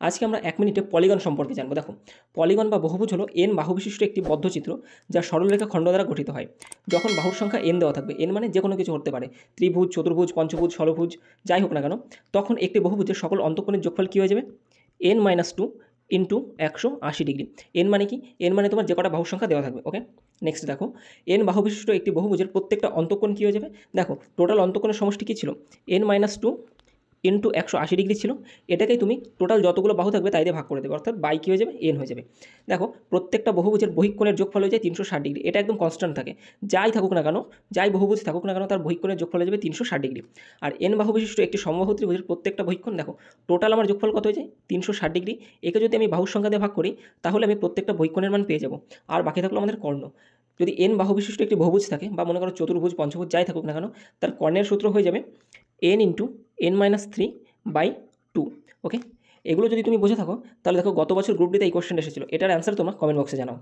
আজকে আমরা 1 মিনিটে পলিগন সম্পর্কে জানবো। দেখো, পলিগন বা বহুভুজ হলো n বাহু বিশিষ্ট একটি বদ্ধচিত্র যা সরলরেখা খণ্ড দ্বারা গঠিত হয়। যখন বাহুর সংখ্যা n দেওয়া থাকবে, n মানে যে কোনো কিছু হতে পারে, ত্রিভুজ, চতুর্ভুজ, পঞ্চভুজ, ষড়ভুজ, যাই হোক না কেন, তখন একটি বহুভুজের সকল অন্তঃকোণের যোগফল কী হয়ে যাবে? n-2 into 180 degree. n মানে কি? n মানে তোমার যে কটা বাহুর সংখ্যা দেওয়া থাকবে। ওকে, নেক্সট দেখো, n বাহু বিশিষ্ট একটি বহুভুজের প্রত্যেকটা অন্তঃকোণ কী হয়ে যাবে? দেখো, টোটাল অন্তঃকোণের সমষ্টি কী ছিল? n-2 ইন্টু 180 ডিগ্রি ছিল। এটাকেই তুমি টোটাল যতগুলো বাহু থাকবে তাই দিয়ে ভাগ করে দেবে, অর্থাৎ বাই কী হয়ে যাবে? n হয়ে যাবে। দেখো, প্রত্যেকটা বহুভুজের বহিঃকোণের যোগফল হয়ে যায় 360 ডিগ্রি। এটা একদম কনস্ট্যান্ট থাকে, যাই থাকুক না কেন, যাই বহুভুজ থাকুক না কেন, তার বহিঃকোণের যোগফল হয়ে যাবে 360 ডিগ্রি। আর n বাহু বিশিষ্ট একটি সমবাহু ত্রিভুজের প্রত্যেকটা বহিঃকোণ, দেখো টোটাল আমার যোগফল কত হয়ে যায়? 360 ডিগ্রি। একে যদি আমি বাহুর সংখ্যা দিয়ে ভাগ করি, তাহলে আমি প্রত্যেকটা বহিঃকোণের মান পেয়ে যাব। আর বাকি থাকলো আমাদের কর্ণ। যদি n বাহু বিশিষ্ট একটি বহুভুজ থাকে, বা মনে করো চতুর্ভুজ, পঞ্চভুজ, যাই থাকুক না কেন, তার কর্ণের সূত্র হয়ে যাবে n ইন্টু n-3/2। ওকে, এগুলো যদি তুমি বুঝে থাকো, তাহলে দেখো গত বছর গ্রুপ ডিতে এই কোশ্চেন এসেছিলো। এটার অ্যান্সার তোমরা কমেন্ট বক্সে জানাও।